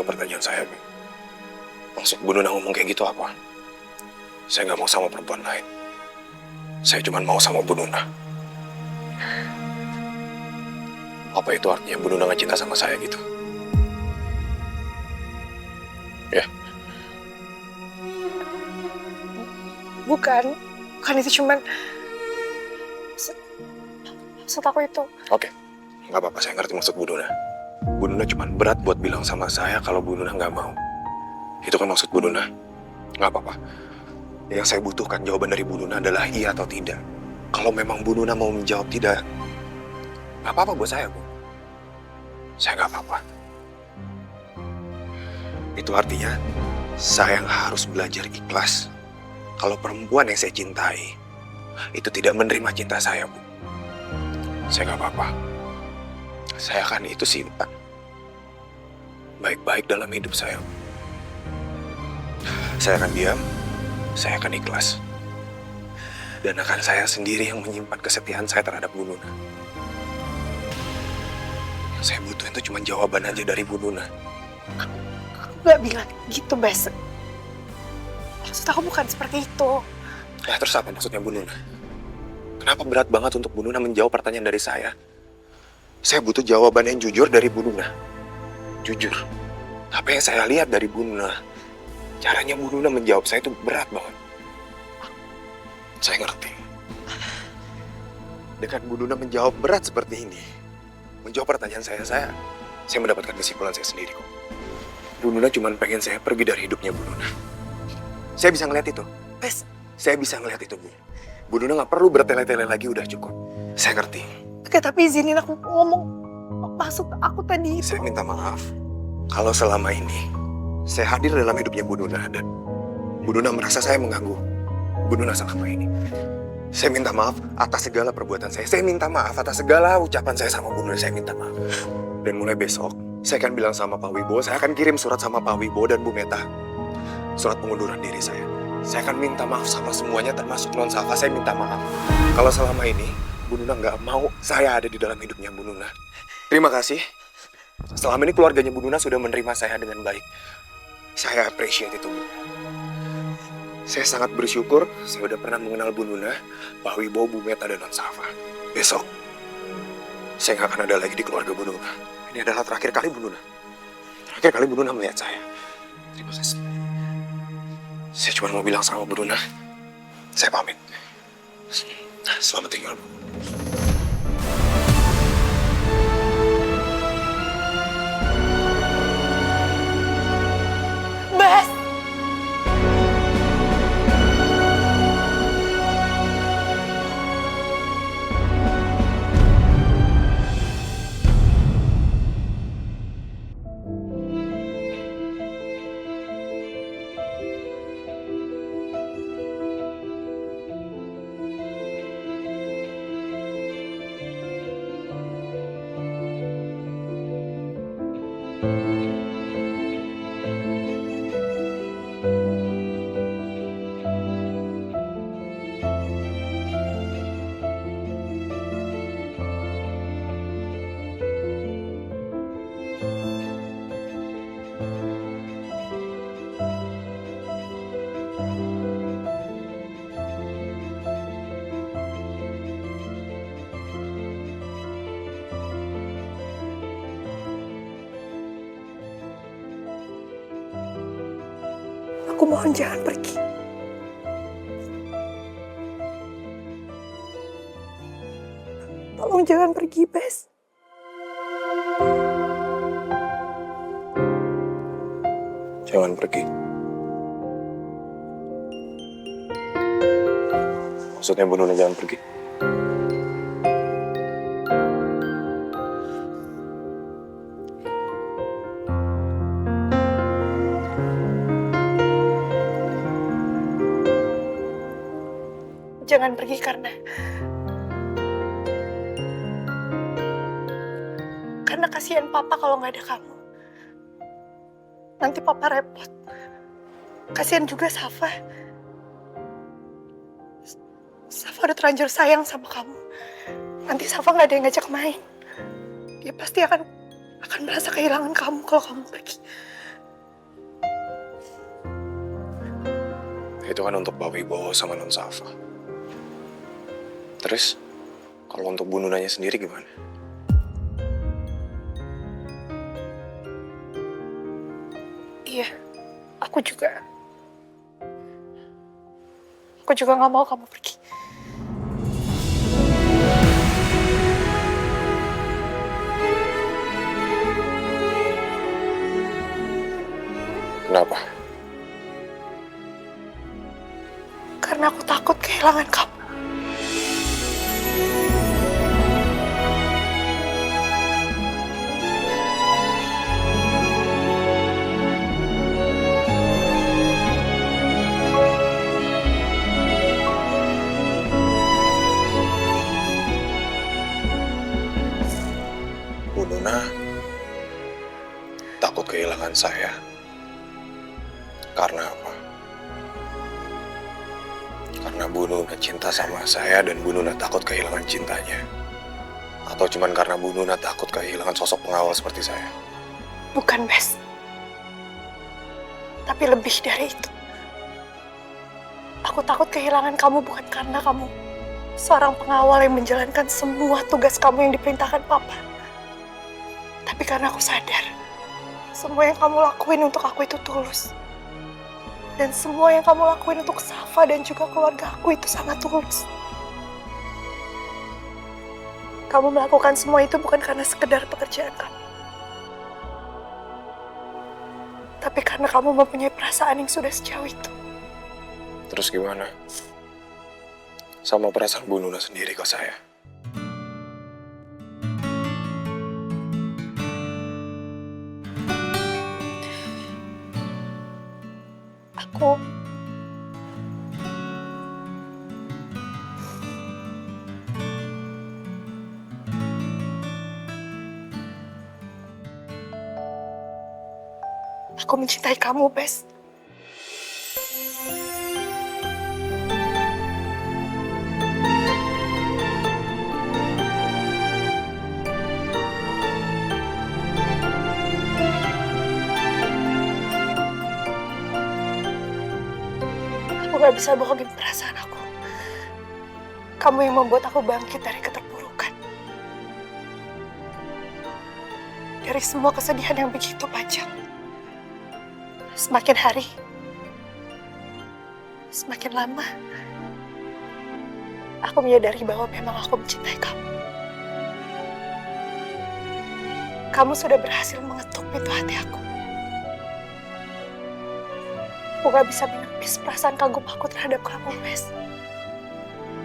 menjawab pertanyaan saya, Bu. Maksud Bu Nuna ngomong kayak gitu apa? Saya nggak mau sama perempuan lain. Saya cuma mau sama Bu Nuna. Apa itu artinya Bu Nuna nggak cinta sama saya gitu? Ya, Bukan itu cuman maksud aku itu. oke. Nggak apa-apa, saya ngerti maksud Bu Nuna. Bu Nuna cuma berat buat bilang sama saya kalau Bu Nuna nggak mau. Itu kan maksud Bu Nuna. Nggak apa-apa. Yang saya butuhkan jawaban dari Bu Nuna adalah iya atau tidak. Kalau memang Bu Nuna mau menjawab tidak, nggak apa-apa buat saya, Bu. Saya nggak apa-apa. Itu artinya saya yang harus belajar ikhlas. Kalau perempuan yang saya cintai itu tidak menerima cinta saya, Bu. Saya nggak apa-apa. Saya akan itu simpan baik-baik dalam hidup saya. Saya akan diam, saya akan ikhlas. Dan akan saya sendiri yang menyimpan kesetiaan saya terhadap Bu Nuna. Yang saya butuh itu cuma jawaban aja dari Bu Nuna. Aku gak bilang gitu, Bes. Maksud aku bukan seperti itu. Nah, terus apa maksudnya Bu Nuna? Kenapa berat banget untuk Bu Nuna menjawab pertanyaan dari saya? Saya butuh jawaban yang jujur dari Bu Nuna. Jujur. Apa yang saya lihat dari Bu Nuna, caranya Bu Nuna menjawab saya itu berat banget. Saya ngerti. Dengan Bu Nuna menjawab berat seperti ini, menjawab pertanyaan saya mendapatkan kesimpulan saya sendiri kok. Bu Nuna cuma pengen saya pergi dari hidupnya Bu Nuna. Saya bisa ngeliat itu. Bes, Saya bisa ngeliat itu, Bu. Bu Nuna nggak perlu bertele-tele lagi, udah cukup. Saya ngerti. oke, tapi izinin aku ngomong. Maksud aku tadi itu. Saya minta maaf kalau selama ini saya hadir dalam hidupnya Bu Nuna dan Bu Nuna merasa saya mengganggu. Bu Nuna selama ini. Saya minta maaf atas segala perbuatan saya. Saya minta maaf atas segala ucapan saya sama Bu Nuna. Saya minta maaf. Dan mulai besok, saya akan bilang sama Pak Wibowo, saya akan kirim surat sama Pak Wibowo dan Bu Meta. Surat pengunduran diri saya. Saya akan minta maaf sama semuanya termasuk Non Safa. Saya minta maaf. Kalau selama ini Bu Nuna nggak mau saya ada di dalam hidupnya Bu Nuna. Terima kasih. Selama ini keluarganya Bu Nuna sudah menerima saya dengan baik. Saya appreciate itu, Bu. Saya sangat bersyukur saya udah pernah mengenal Bu Nuna, Pak Wibowo, Bu Meta, dan Non Safa. Besok, saya nggak akan ada lagi di keluarga Bu Nuna. Ini adalah terakhir kali Bu Nuna. Terakhir kali Bu Nuna melihat saya. Terima kasih. Saya cuma mau bilang sama Bu Nuna, saya pamit. Selamat tinggal, Bu. Bes! Aku mohon jangan pergi. Tolong jangan pergi, Bes. Jangan pergi. Maksudnya Bu Nuna jangan pergi. Jangan pergi karena kasihan Papa kalau nggak ada kamu. Nanti Papa repot. Kasihan juga Safa. Safa udah terlanjur sayang sama kamu. Nanti Safa nggak ada yang ngajak main. Dia pasti akan merasa kehilangan kamu kalau kamu pergi. itu kan untuk Pak Wibowo sama Non Safa. Terus, kalau untuk Bu Nunanya sendiri gimana? Iya, aku juga. Aku juga nggak mau kamu pergi. Kenapa? Karena aku takut kehilangan kamu. Bu Nuna takut kehilangan saya. Karena apa? Karena Bu Nuna cinta sama saya dan Bu Nuna takut kehilangan cintanya. Atau cuman karena Bu Nuna takut kehilangan sosok pengawal seperti saya? Bukan, Bes. Tapi lebih dari itu. Aku takut kehilangan kamu bukan karena kamu seorang pengawal yang menjalankan semua tugas kamu yang diperintahkan Papa. Tapi karena aku sadar, semua yang kamu lakuin untuk aku itu tulus. Dan semua yang kamu lakuin untuk Safa dan juga keluarga aku itu sangat tulus. Kamu melakukan semua itu bukan karena sekedar pekerjaan kamu. Tapi karena kamu mempunyai perasaan yang sudah sejauh itu. Terus gimana? Sama perasaan Bu Nuna sendiri ke saya. Aku mencintai kamu, Bes. Aku gak bisa bohongin perasaan aku. Kamu yang membuat aku bangkit dari keterpurukan. Dari semua kesedihan yang begitu panjang. Semakin hari, semakin lama, aku menyadari bahwa memang aku mencintai kamu. Kamu sudah berhasil mengetuk pintu hati aku. Aku gak bisa menepis perasaan kagum aku terhadap kamu, Bes.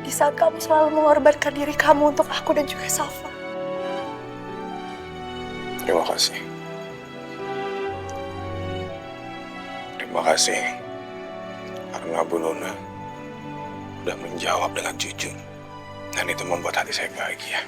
Di saat kamu selalu mengorbankan diri kamu untuk aku dan juga Safa. Terima kasih. Terima kasih. Karena Bu Nuna udah menjawab dengan jujur. Dan itu membuat hati saya bahagia.